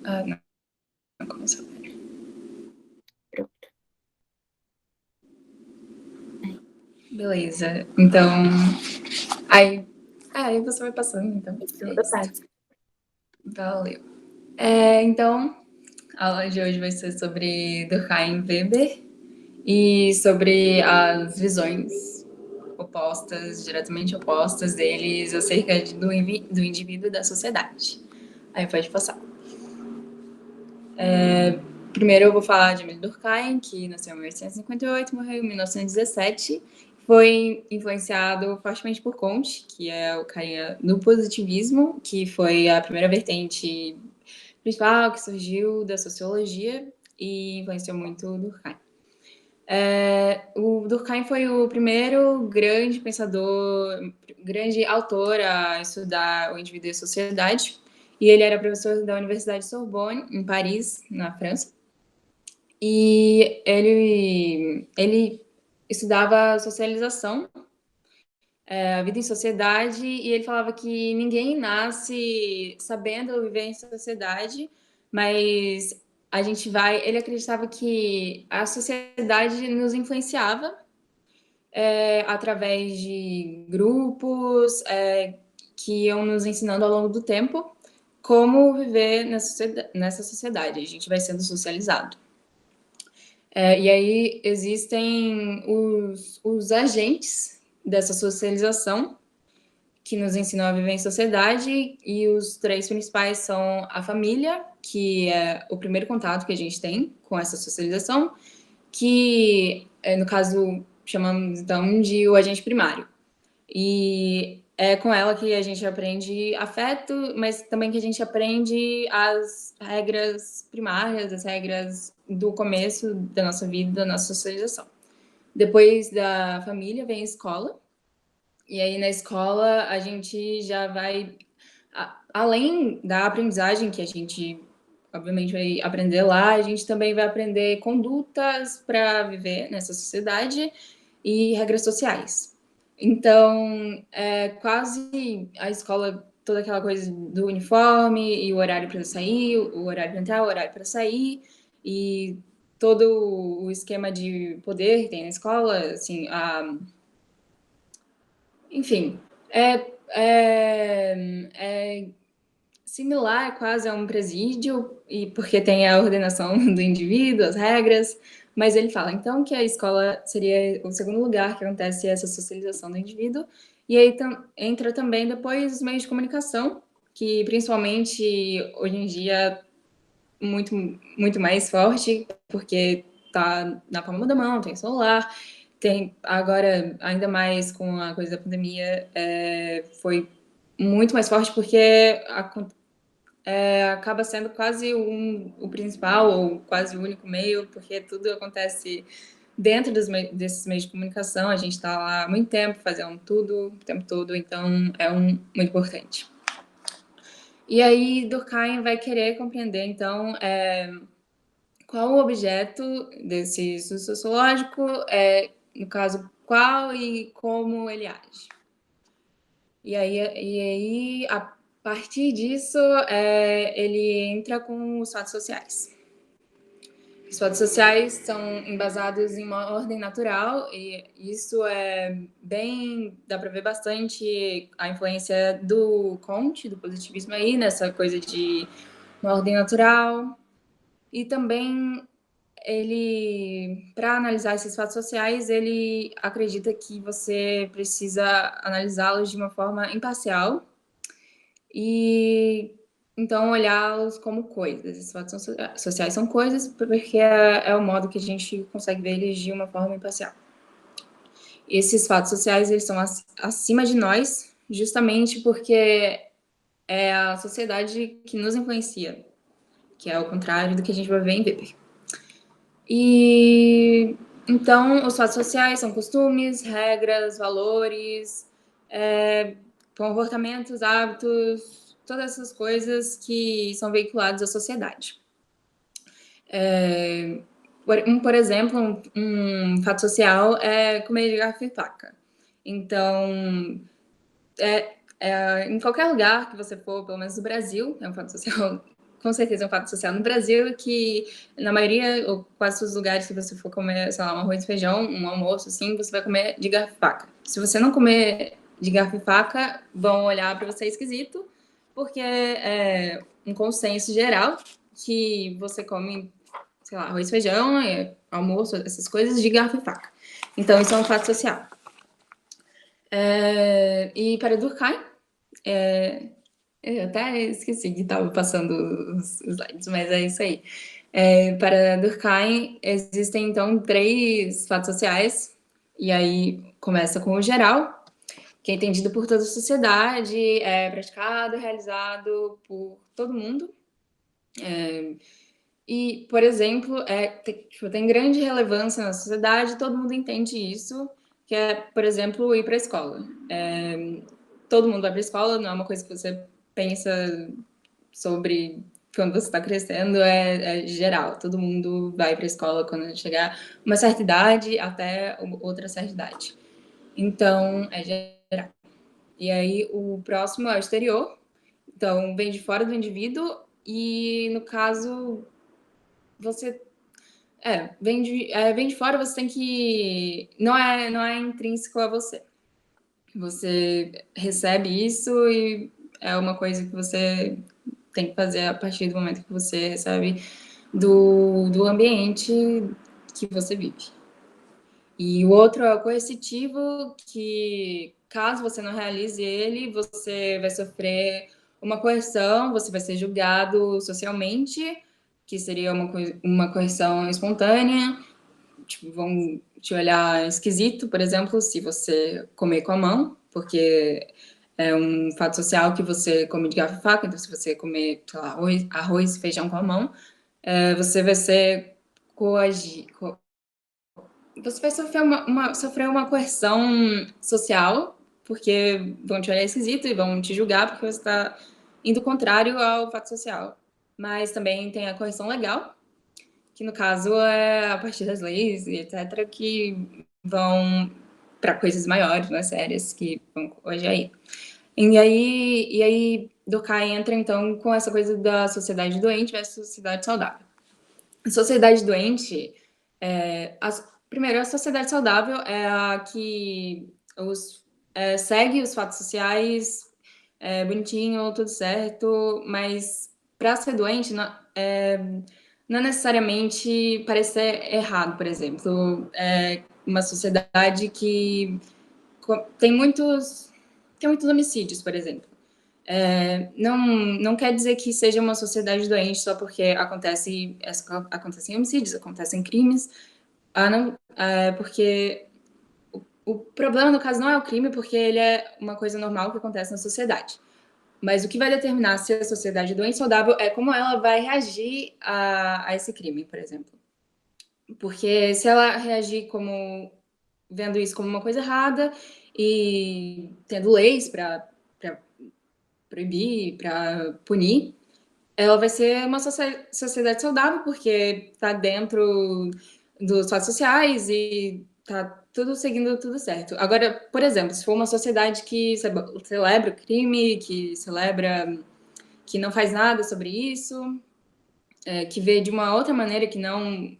Não, não começou. Pronto. Beleza. Então, aí você vai passando, então. É Então, eu isso. passo. Valeu. Então, a aula de hoje vai ser sobre Durkheim e Weber e sobre as visões opostas, diretamente opostas deles acerca do indivíduo e da sociedade. Aí pode passar. Primeiro eu vou falar de Emile Durkheim, que nasceu em 1858, morreu em 1917. Foi influenciado fortemente por Comte, que é o carinha do positivismo, que foi a primeira vertente principal que surgiu da sociologia e influenciou muito o Durkheim. O Durkheim foi o primeiro grande pensador, grande autor a estudar o indivíduo e a sociedade, e ele era professor da Universidade Sorbonne, em Paris, na França. E ele estudava socialização, a vida em sociedade, e ele falava que ninguém nasce sabendo viver em sociedade, mas a gente vai. Ele acreditava que a sociedade nos influenciava através de grupos que iam nos ensinando ao longo do tempo como viver nessa sociedade. A gente vai sendo socializado. E aí existem os agentes dessa socialização que nos ensinam a viver em sociedade, e os três principais são a família, que é o primeiro contato que a gente tem com essa socialização, que no caso chamamos então de o agente primário. E é com ela que a gente aprende afeto, mas também que a gente aprende as regras primárias, as regras do começo da nossa vida, da nossa socialização. Depois da família vem a escola, e aí na escola a gente já vai, além da aprendizagem que a gente obviamente vai aprender lá, a gente também vai aprender condutas para viver nessa sociedade e regras sociais. Então, é quase a escola, toda aquela coisa do uniforme e o horário para sair, o horário para entrar, o horário para sair, e todo o esquema de poder que tem na escola, assim, enfim, é similar quase a um presídio, e porque tem a ordenação do indivíduo, as regras, mas ele fala então que a escola seria o segundo lugar que acontece essa socialização do indivíduo, e aí entra também depois os meios de comunicação, que principalmente hoje em dia muito, muito mais forte, porque tá na palma da mão, tem celular, tem agora, ainda mais com a coisa da pandemia, foi muito mais forte porque acaba sendo quase o principal ou quase o único meio, porque tudo acontece dentro desses meios de comunicação. A gente está lá há muito tempo fazendo tudo o tempo todo, então é muito importante. E aí Durkheim vai querer compreender, então, qual o objeto desse estudo sociológico, no caso, qual e como ele age. E aí a partir disso, ele entra com os fatos sociais. Os fatos sociais são embasados em uma ordem natural, e isso dá para ver bastante a influência do Comte, do positivismo aí, nessa coisa de uma ordem natural. E também para analisar esses fatos sociais, ele acredita que você precisa analisá-los de uma forma imparcial e então olhá-los como coisas. Esses fatos sociais são coisas porque é o modo que a gente consegue ver eles de uma forma imparcial. Esses fatos sociais eles são acima de nós, justamente porque é a sociedade que nos influencia, que é o contrário do que a gente vai ver em Weber. E então, os fatos sociais são costumes, regras, valores, comportamentos, hábitos, todas essas coisas que são veiculados à sociedade. Por exemplo, um fato social é comer de garfo e faca. Então, em qualquer lugar que você for, pelo menos no Brasil, é um fato social com certeza é um fato social no Brasil que, na maioria, ou quase todos os lugares que você for comer, sei lá, um arroz e feijão, um almoço, assim, você vai comer de garfo e faca. Se você não comer de garfo e faca, vão olhar para você esquisito, porque é um consenso geral que você come, sei lá, arroz e feijão, almoço, essas coisas de garfo e faca. Então, isso é um fato social. E para Durkheim, eu até esqueci que estava passando os slides, mas é isso aí. Para Durkheim, existem, então, 3 fatos sociais, e aí começa com o geral, que é entendido por toda a sociedade, é praticado, realizado por todo mundo. E, por exemplo, tem grande relevância na sociedade, todo mundo entende isso, que é, por exemplo, ir para a escola. Todo mundo vai para a escola, não é uma coisa que você pensa sobre quando você está crescendo, é geral. Todo mundo vai para a escola quando chegar uma certa idade até outra certa idade. Então, é geral. E aí, o próximo é o exterior. Então, vem de fora do indivíduo e, no caso, você... vem de fora, você tem que... Não é intrínseco a você. Você recebe isso e é uma coisa que você tem que fazer a partir do momento que você recebe do ambiente que você vive. E o outro é o coercitivo, que caso você não realize ele, você vai sofrer uma coerção, você vai ser julgado socialmente, que seria uma coerção espontânea, tipo, vão te olhar esquisito, por exemplo, se você comer com a mão, porque é um fato social que você come de garfo e faca, então se você comer, sei lá, arroz e feijão com a mão, você vai ser você vai sofrer uma coerção social, porque vão te olhar esquisito e vão te julgar porque você está indo contrário ao fato social. Mas também tem a coerção legal, que no caso é a partir das leis e etc., que vão para coisas maiores, mais sérias, que vão hoje aí. E aí Durkheim entra, então, com essa coisa da sociedade doente versus sociedade saudável. A sociedade doente, primeiro, a sociedade saudável é a que segue os fatos sociais, bonitinho, tudo certo, mas para ser doente, não é necessariamente parecer errado, por exemplo. Uma sociedade que tem muitos homicídios, por exemplo. Não quer dizer que seja uma sociedade doente só porque acontecem homicídios, acontecem crimes, porque o problema, no caso, não é o crime, porque ele é uma coisa normal que acontece na sociedade. Mas o que vai determinar se a sociedade é doente ou saudável é como ela vai reagir a esse crime, por exemplo. Porque se ela reagir vendo isso como uma coisa errada e tendo leis para proibir, para punir, ela vai ser uma sociedade saudável, porque está dentro dos fatos sociais e está tudo seguindo tudo certo. Agora, por exemplo, se for uma sociedade que celebra o crime, que celebra que não faz nada sobre isso, que vê de uma outra maneira que não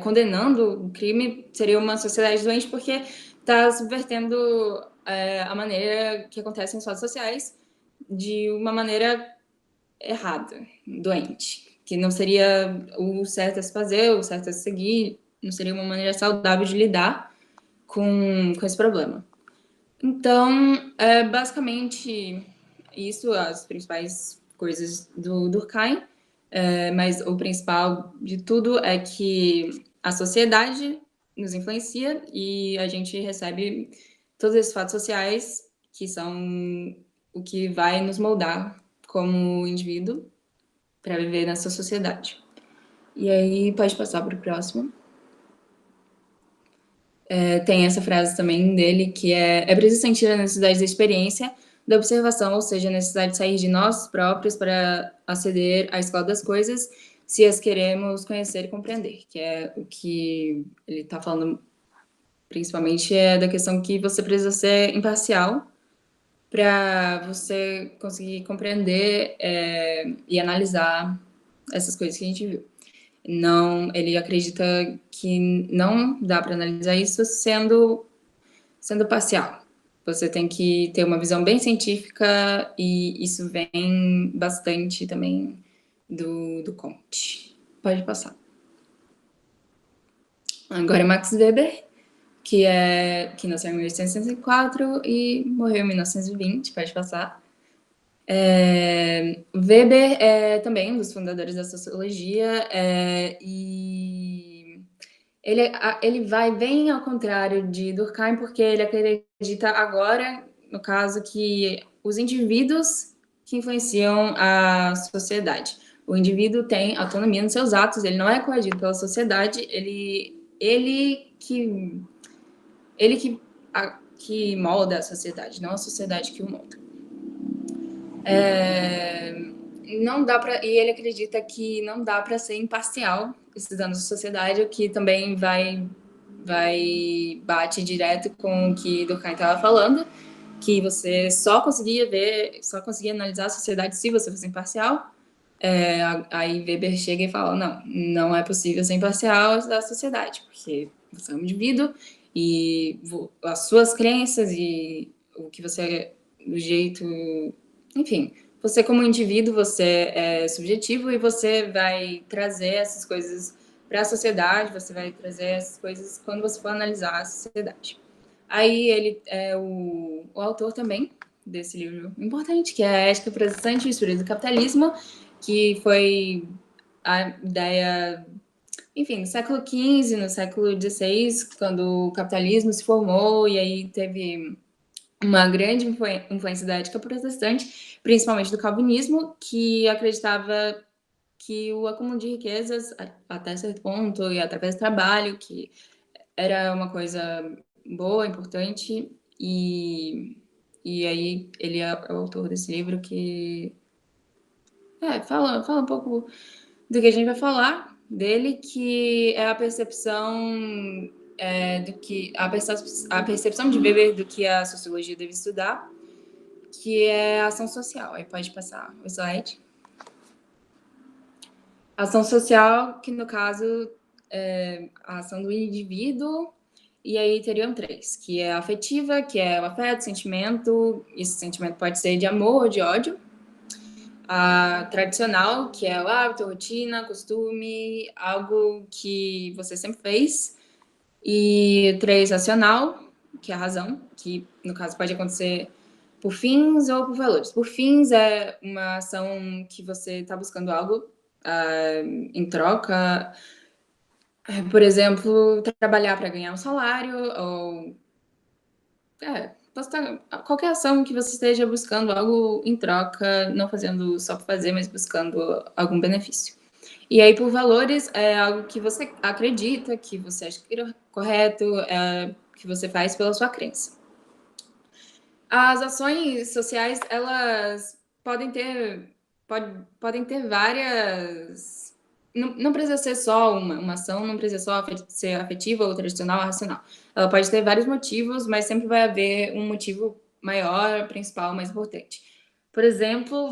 condenando o crime, seria uma sociedade doente, porque está subvertendo a maneira que acontecem os fatos sociais de uma maneira errada, doente, que não seria o certo a se fazer, o certo a se seguir, não seria uma maneira saudável de lidar com esse problema. Então, basicamente, isso, as principais coisas do Durkheim, mas o principal de tudo é que a sociedade nos influencia e a gente recebe todos esses fatos sociais que são o que vai nos moldar como indivíduo para viver nessa sociedade. E aí, pode passar para o próximo. Tem essa frase também dele, que é preciso sentir a necessidade da experiência, da observação, ou seja, a necessidade de sair de nós próprios para aceder à escola das coisas, se as queremos conhecer e compreender, que é o que ele está falando, principalmente, da questão que você precisa ser imparcial para você conseguir compreender e analisar essas coisas que a gente viu. Não, ele acredita que não dá para analisar isso sendo parcial. Você tem que ter uma visão bem científica e isso vem bastante também do Comte. Pode passar. Agora é Max Weber, que nasceu em 1864 e morreu em 1920. Pode passar. Weber é também um dos fundadores da sociologia e ele vai bem ao contrário de Durkheim, porque ele acredita agora, no caso, que os indivíduos que influenciam a sociedade. O indivíduo tem autonomia nos seus atos, ele não é coagido pela sociedade, ele que molda a sociedade, não a sociedade que o molda. Não dá para, e ele acredita que não dá para ser imparcial estudando a sociedade, o que também bate direto com o que Durkheim estava falando, que você só conseguia analisar a sociedade se você fosse imparcial. Aí Weber chega e fala, não é possível ser imparcial da sociedade, porque você é um indivíduo e as suas crenças e o que você do jeito, enfim, você como indivíduo, você é subjetivo e você vai trazer essas coisas para a sociedade, você vai trazer essas coisas quando você for analisar a sociedade. Aí ele é o autor também desse livro importante, que é A Ética Protestante e o Espírito do Capitalismo, que foi a ideia, enfim, no século XV, no século XVI, quando o capitalismo se formou, e aí teve uma grande influência da ética protestante, principalmente do calvinismo, que acreditava que o acúmulo de riquezas, até certo ponto, e através do trabalho, que era uma coisa boa, importante, e aí ele é o autor desse livro que fala um pouco do que a gente vai falar dele, que é a percepção a percepção de Weber do que a sociologia deve estudar, que é a ação social. Aí pode passar o slide. Ação social, que no caso é a ação do indivíduo, e aí teriam três, que é a afetiva, que é o afeto, sentimento, esse sentimento pode ser de amor ou de ódio. A tradicional, que é o hábito, rotina, costume, algo que você sempre fez. E três, racional, que é a razão, que no caso pode acontecer por fins ou por valores. Por fins é uma ação que você está buscando algo em troca, por exemplo, trabalhar para ganhar um salário, ou qualquer ação que você esteja buscando algo em troca, não fazendo só por fazer, mas buscando algum benefício. E aí, por valores, é algo que você acredita, que você acha correto, que você faz pela sua crença. As ações sociais, elas podem ter várias... Não precisa ser só uma ação, não precisa só ser afetiva ou tradicional ou racional. Ela pode ter vários motivos, mas sempre vai haver um motivo maior, principal, mais importante. Por exemplo,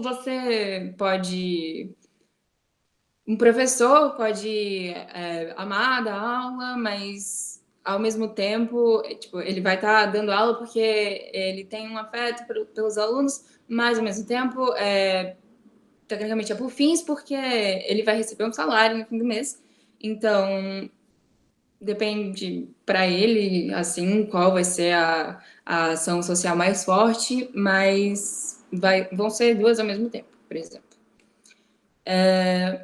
um professor pode amar dar aula, mas ao mesmo tempo, tipo, ele vai estar dando aula porque ele tem um afeto pelos alunos, mas ao mesmo tempo, tecnicamente é por fins, porque ele vai receber um salário no fim do mês. Então, depende para ele, assim, qual vai ser a ação social mais forte, mas vão ser duas ao mesmo tempo, por exemplo.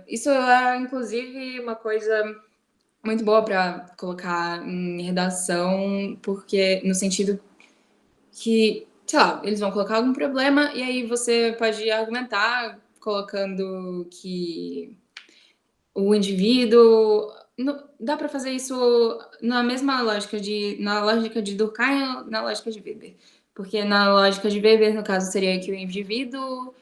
Isso é, inclusive, uma coisa muito boa para colocar em redação, porque no sentido que, sei lá, eles vão colocar algum problema e aí você pode argumentar colocando que o indivíduo... Dá para fazer isso na mesma lógica de Durkheim, na lógica de Weber. Porque na lógica de Weber, no caso, seria que o indivíduo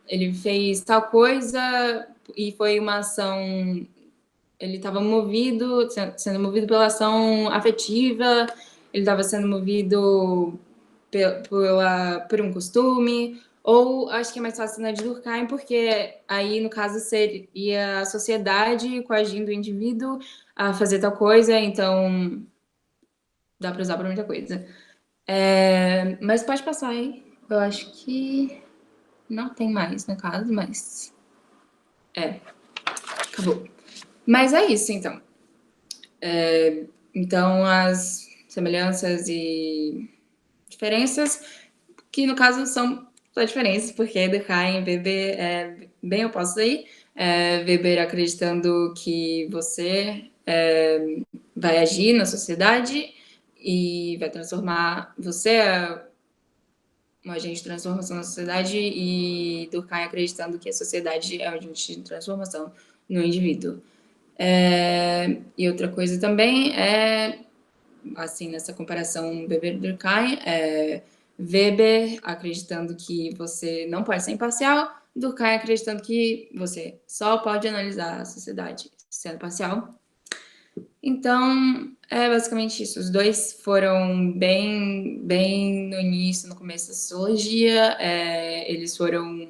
ele fez tal coisa e foi uma ação... Ele estava sendo movido pela ação afetiva, ele estava sendo movido por um costume, ou acho que é mais fácil na de Durkheim, porque aí, no caso, seria a sociedade coagindo o indivíduo a fazer tal coisa, então dá para usar para muita coisa. Mas pode passar aí. Eu acho que não tem mais, no caso, mas acabou. Mas é isso, então. Então, as semelhanças e diferenças, que no caso são só diferenças, porque Durkheim e Weber é bem oposto aí. Weber acreditando que você vai agir na sociedade e vai transformar você um agente de transformação na sociedade, e Durkheim acreditando que a sociedade é um agente de transformação no indivíduo. E outra coisa também é, assim, nessa comparação Weber-Durkheim, Weber acreditando que você não pode ser imparcial, Durkheim acreditando que você só pode analisar a sociedade sendo parcial. Então, é basicamente isso. Os dois foram bem no início, no começo da sociologia. Eles foram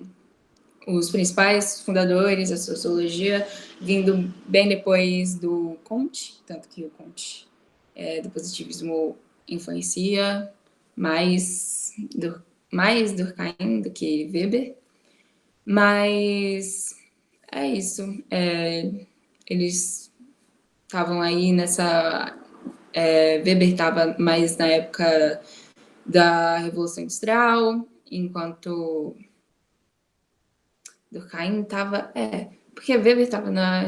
os principais fundadores da sociologia, vindo bem depois do Comte, tanto que o Comte do positivismo influencia mais Durkheim do que Weber. Mas é isso. Eles estavam aí nessa. Weber estava mais na época da Revolução Industrial, enquanto Durkheim estava. Porque Weber estava na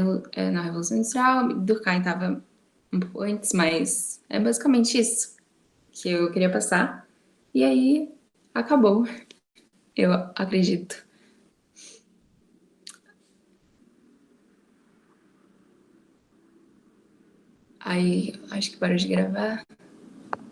Revolução Industrial, Durkheim estava um pouco antes, mas é basicamente isso que eu queria passar. E aí acabou, eu acredito. Aí acho que parou de gravar.